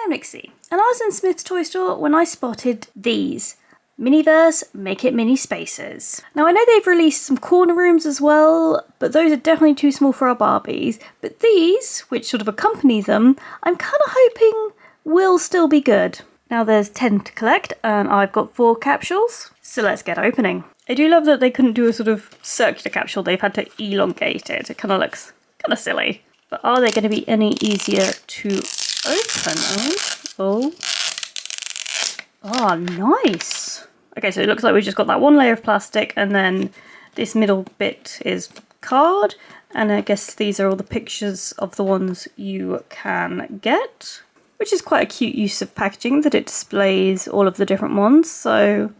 I'm Nixie, and I was in Smyths toy store when I spotted these. Miniverse Make It Mini Spaces. Now I know they've released some corner rooms as well, but those are definitely too small for our Barbies. But these, which sort of accompany them, I'm kind of hoping will still be good. Now there's 10 to collect, and I've got 4 capsules, so let's get opening. I do love that they couldn't do a sort of circular capsule, they've had to elongate it. It kind of looks kind of silly. But are they going to be any easier to open? Oh, nice. Okay, so it looks like we've just got that one layer of plastic, and then this middle bit is card, and I guess these are all the pictures of the ones you can get, which is quite a cute use of packaging that it displays all of the different ones. So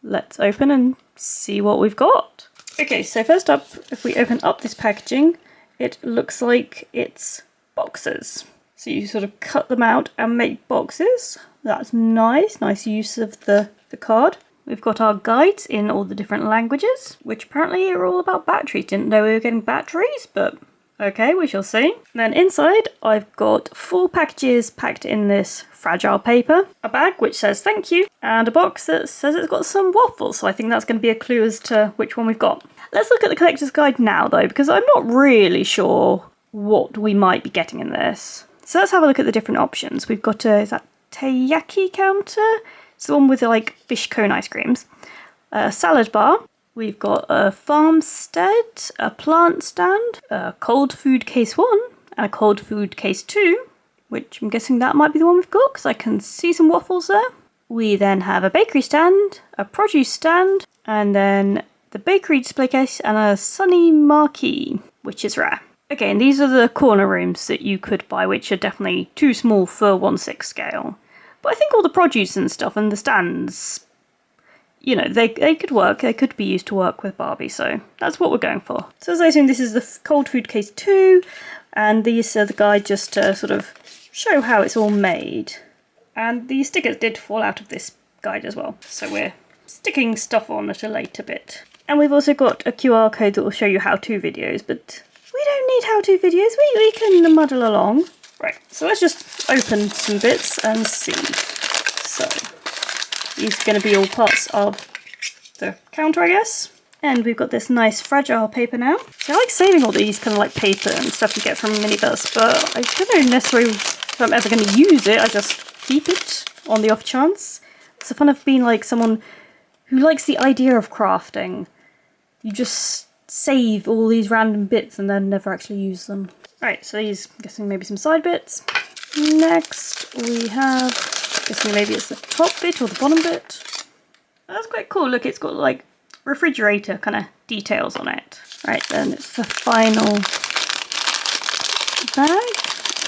let's open and see what we've got. Okay, so first up, if we open up this packaging, it looks like it's boxes. So you sort of cut them out and make boxes. That's nice, nice use of the card. We've got our guides in all the different languages, which apparently are all about batteries. Didn't know we were getting batteries, but okay, we shall see. Then inside, I've got 4 packages packed in this fragile paper, a bag which says thank you, and a box that says it's got some waffles, so I think that's going to be a clue as to which one we've got. Let's look at the collector's guide now though, because I'm not really sure what we might be getting in this. So let's have a look at the different options. We've got is that teriyaki counter? It's the one with like fish cone ice creams. A salad bar. We've got a farmstead, a plant stand, a cold food case 1, and a cold food case 2, which I'm guessing that might be the one we've got because I can see some waffles there. We then have a bakery stand, a produce stand, and then the bakery display case and a sunny marquee, which is rare. Okay, and these are the corner rooms that you could buy, which are definitely too small for 1/6 scale. But I think all the produce and stuff and the stands, you know, they could work. They could be used to work with Barbie, so that's what we're going for. So as I assume, this is the cold food case 2, and these are the guide just to sort of show how it's all made. And the stickers did fall out of this guide as well, so we're sticking stuff on at a later bit. And we've also got a QR code that will show you how-to videos, but we don't need how-to videos, we can muddle along. Right, so let's just open some bits and see. So, these are going to be all parts of the counter, I guess. And we've got this nice fragile paper now. So I like saving all these kind of like paper and stuff you get from Miniverse, but I don't know necessarily if I'm ever going to use it. I just keep it on the off chance. It's the fun of being like someone who likes the idea of crafting. You just save all these random bits and then never actually use them. Right, so these, I'm guessing maybe some side bits. Next we have, guessing maybe it's the top bit or the bottom bit. That's quite cool, look, it's got like refrigerator kind of details on it. Right, then it's the final bag.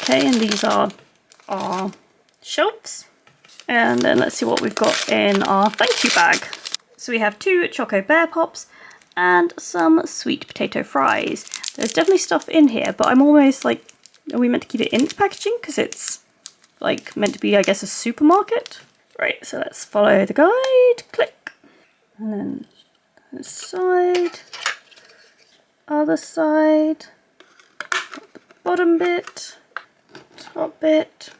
Okay, and these are our shelves. And then let's see what we've got in our thank you bag. So we have 2 Choco Bear Pops and some sweet potato fries. There's definitely stuff in here, but I'm almost like, are we meant to keep it in its packaging? Because it's like meant to be, I guess, a supermarket. Right, so let's follow the guide. Click. And then this side, other side, the bottom bit, top bit.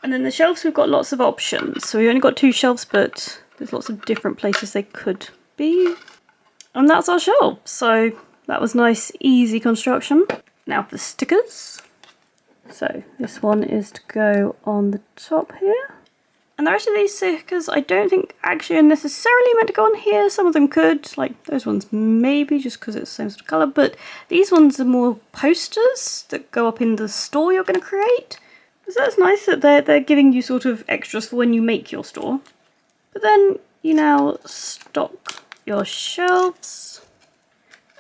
And then the shelves, we've got lots of options. So we only got 2 shelves, but there's lots of different places they could be. And that's our shelf. So that was nice, easy construction. Now for the stickers. So this one is to go on the top here. And the rest of these stickers I don't think actually are necessarily meant to go on here. Some of them could, like those ones maybe, just because it's the same sort of colour. But these ones are more posters that go up in the store you're going to create. So that's nice that they're giving you sort of extras for when you make your store. But then you now stock your shelves.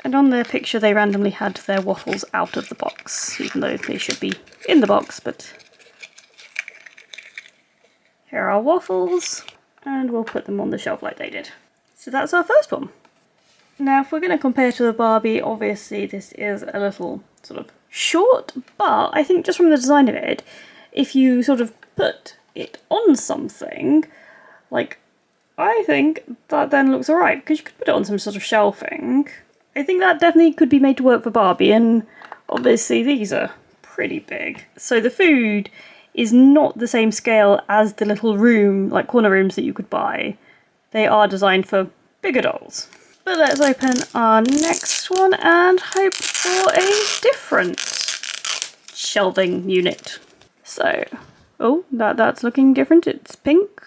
And on their picture they randomly had their waffles out of the box, even though they should be in the box, but here are our waffles, and we'll put them on the shelf like they did. So that's our first one. Now if we're going to compare to the Barbie, obviously this is a little sort of short, but I think just from the design of it, if you sort of put it on something, like, I think that then looks alright, because you could put it on some sort of shelving. I think that definitely could be made to work for Barbie, and obviously these are pretty big. So the food is not the same scale as the little room, like corner rooms that you could buy. They are designed for bigger dolls. But let's open our next one and hope for a different shelving unit. So, oh, that's looking different. It's pink.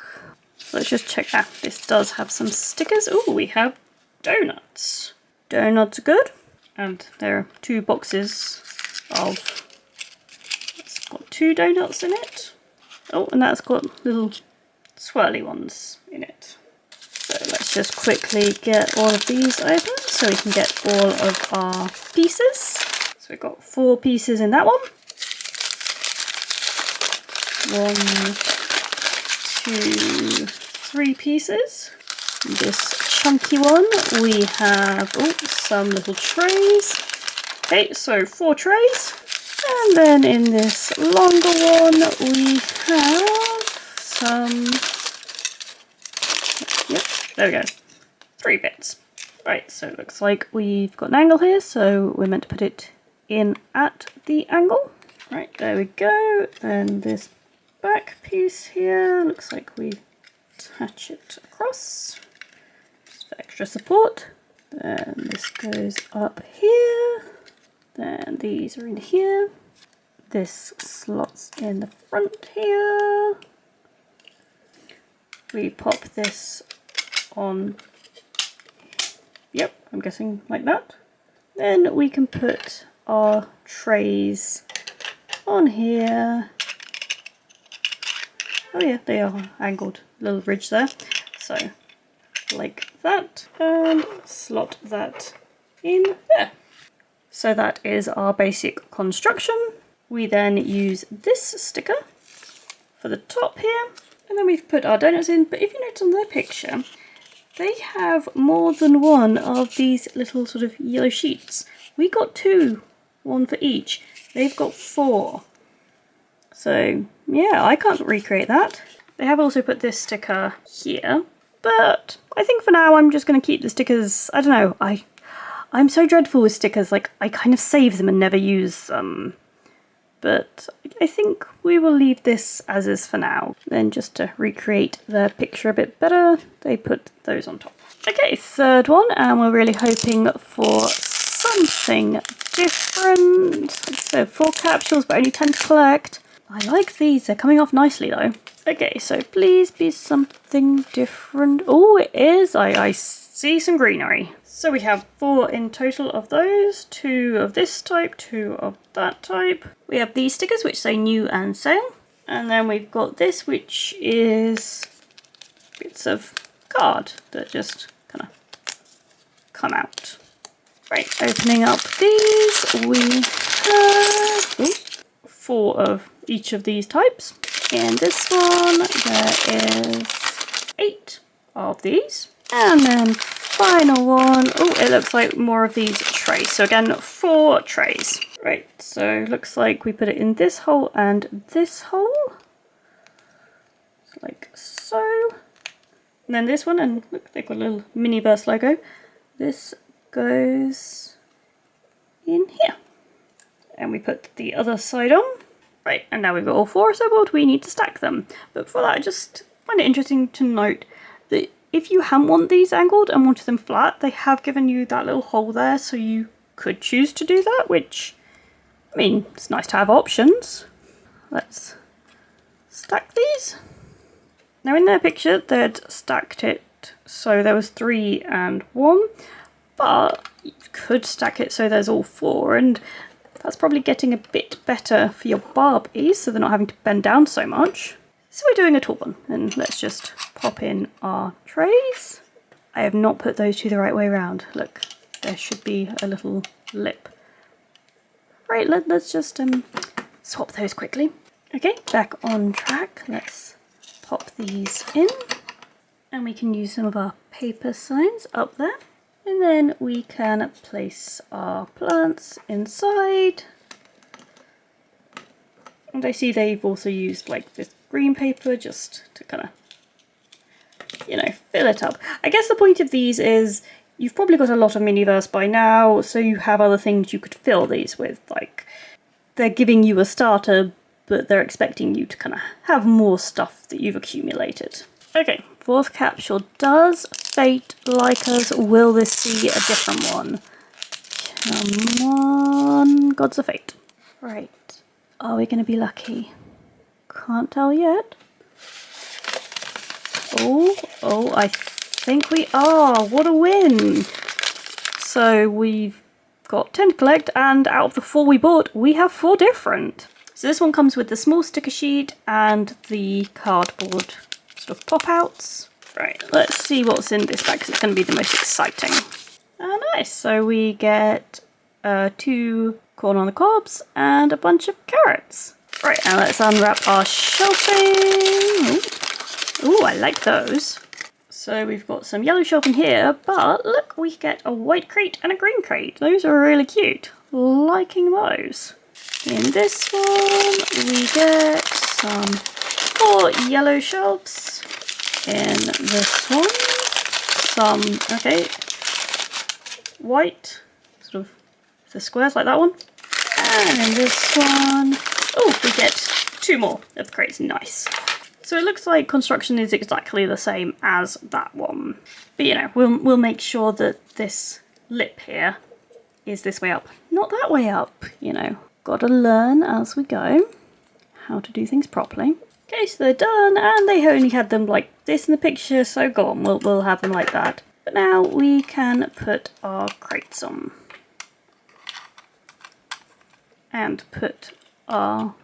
Let's just check that. This does have some stickers. Oh, we have donuts. Donuts are good. And there are 2 boxes of... It's got 2 donuts in it. Oh, and that's got little swirly ones in it. So let's just quickly get all of these open so we can get all of our pieces. So we've got 4 pieces in that one. 1, 2, 3 pieces. This chunky one, we have some little trays. Okay, so 4 trays. And then in this longer one, we have some... Yep, there we go. 3 bits. Right, so it looks like we've got an angle here, so we're meant to put it in at the angle. Right, there we go. And this back piece here looks like we attach it across. Just for extra support. Then this goes up here. Then these are in here. This slots in the front here. We pop this on, yep, I'm guessing like that. Then we can put our trays on here. Oh yeah, they are angled, little ridge there. So, like that, and slot that in there. So that is our basic construction. We then use this sticker for the top here, and then we've put our donuts in. But if you notice on their picture, they have more than one of these little sort of yellow sheets. We got 2, 1 for each. They've got 4. So yeah, I can't recreate that. They have also put this sticker here, but I think for now I'm just going to keep the stickers. I don't know, I'm so dreadful with stickers, like I kind of save them and never use them. But I think we will leave this as is for now. Then just to recreate the picture a bit better, they put those on top. Okay, 3rd one, and we're really hoping for something different. So 4 capsules, but only 10 to collect. I like these, they're coming off nicely though. Okay, so please be something different. Oh, it is, I see some greenery. So we have 4 in total of those, 2 of this type, 2 of that type. We have these stickers which say new and sale. And then we've got this which is bits of card that just kind of come out. Right, opening up these, we have 4 of each of these types. In this one, there is 8 of these. And then final one, oh, it looks like more of these trays. So again, 4 trays. Right, so looks like we put it in this hole and this hole. Like so. And then this one, and look, they've got a little Miniverse logo. This goes in here. And we put the other side on. Right, and now we've got all 4 assembled, we need to stack them. But before that, I just find it interesting to note that if you hadn't want these angled and wanted them flat, they have given you that little hole there, so you could choose to do that, which, I mean, it's nice to have options. Let's stack these. Now in their picture, they'd stacked it so there was 3 and 1, but you could stack it so there's all 4, and that's probably getting a bit better for your Barbies, so they're not having to bend down so much. So we're doing a tall one, and let's just pop in our trays. I have not put those 2 the right way around. Look, there should be a little lip. Right, let's just swap those quickly. Okay, back on track. Let's pop these in, and we can use some of our paper signs up there. And then we can place our plants inside. And I see they've also used like this green paper just to kind of, you know, fill it up. I guess the point of these is you've probably got a lot of Miniverse by now, so you have other things you could fill these with. Like, they're giving you a starter but they're expecting you to kind of have more stuff that you've accumulated. Okay, fourth capsule. Does fate like us? Will this see a different one? Come on, gods of fate. Right, are we going to be lucky? Can't tell yet. Oh, I think we are. What a win. So we've got 10 to collect, and out of the 4 we bought, we have 4 different. So this one comes with the small sticker sheet and the cardboard sort of pop-outs. Right, let's see what's in this bag, because it's going to be the most exciting. Oh, nice. So we get 2 corn on the cobs and a bunch of carrots. Right, now let's unwrap our shelving. Ooh, I like those. So we've got some yellow shelving here, but look, we get a white crate and a green crate. Those are really cute. Liking those. In this one, we get some 4 yellow shelves. In this one, some, okay, white, sort of the squares like that one. And in this one, oh, we get 2 more of the crates. Nice. So it looks like construction is exactly the same as that one. But you know, we'll make sure that this lip here is this way up, not that way up, you know. Gotta learn as we go how to do things properly. Okay, so they're done, and they only had them like this in the picture, so go on, we'll have them like that. But now we can put our crates on. And put our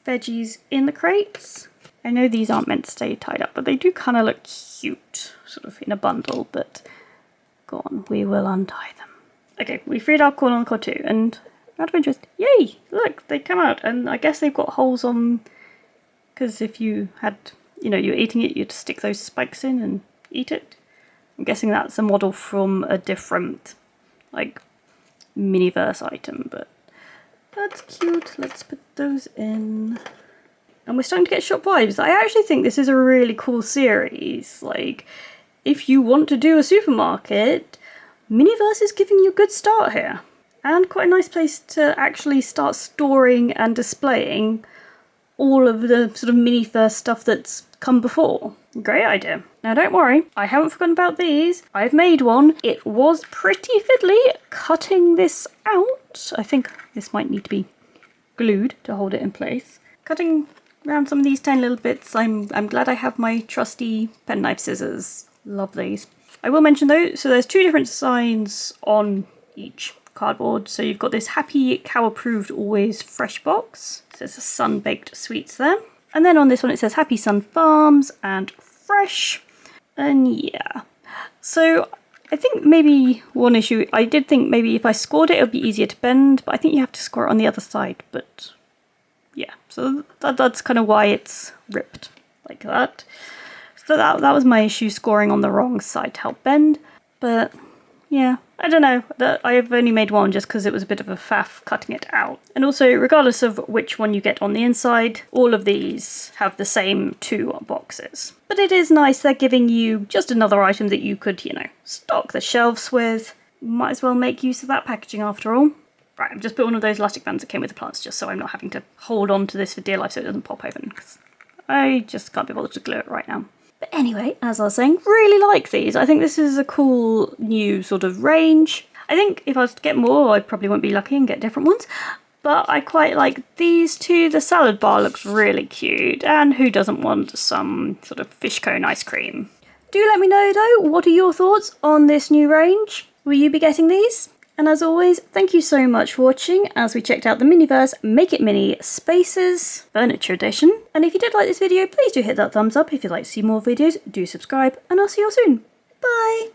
veggies in the crates. I know these aren't meant to stay tied up, but they do kind of look cute, sort of in a bundle, but go on, we will untie them. Okay, we freed our corn on the cob too, and out of interest, yay, look, they come out, and I guess they've got holes on, because if you had, you know, you're eating it, you'd stick those spikes in and eat it. I'm guessing that's a model from a different, like, Miniverse item, but that's cute. Let's put those in. And we're starting to get shop vibes. I actually think this is a really cool series. Like, if you want to do a supermarket, Miniverse is giving you a good start here. And quite a nice place to actually start storing and displaying all of the sort of Miniverse stuff that's come before. Great idea. Now don't worry, I haven't forgotten about these. I've made one. It was pretty fiddly cutting this out. I think this might need to be glued to hold it in place. Cutting around some of these tiny little bits. I'm glad I have my trusty penknife scissors. Love these. I will mention though, so there's 2 different signs on each cardboard. So you've got this Happy Cow Approved Always Fresh box. So there's a Sun-Baked Sweets there. And then on this one it says Happy Sun Farms and Fresh. And yeah. So I think maybe one issue, I did think maybe if I scored it, it would be easier to bend, but I think you have to score it on the other side, but yeah, so that's kind of why it's ripped like that. So that was my issue, scoring on the wrong side to help bend. But yeah, I don't know. I've only made one just because it was a bit of a faff cutting it out. And also, regardless of which one you get on the inside, all of these have the same 2 boxes. But it is nice they're giving you just another item that you could, you know, stock the shelves with. Might as well make use of that packaging after all. Right, I've just put one of those elastic bands that came with the plants just so I'm not having to hold on to this for dear life so it doesn't pop open, because I just can't be bothered to glue it right now. But anyway, as I was saying, really like these. I think this is a cool new sort of range. I think if I was to get more, I probably won't be lucky and get different ones. But I quite like these 2. The salad bar looks really cute, and who doesn't want some sort of fish cone ice cream? Do let me know though, what are your thoughts on this new range? Will you be getting these? And as always, thank you so much for watching as we checked out the Miniverse Make It Mini Spaces Furniture Edition. And if you did like this video, please do hit that thumbs up. If you'd like to see more videos, do subscribe, and I'll see you all soon. Bye!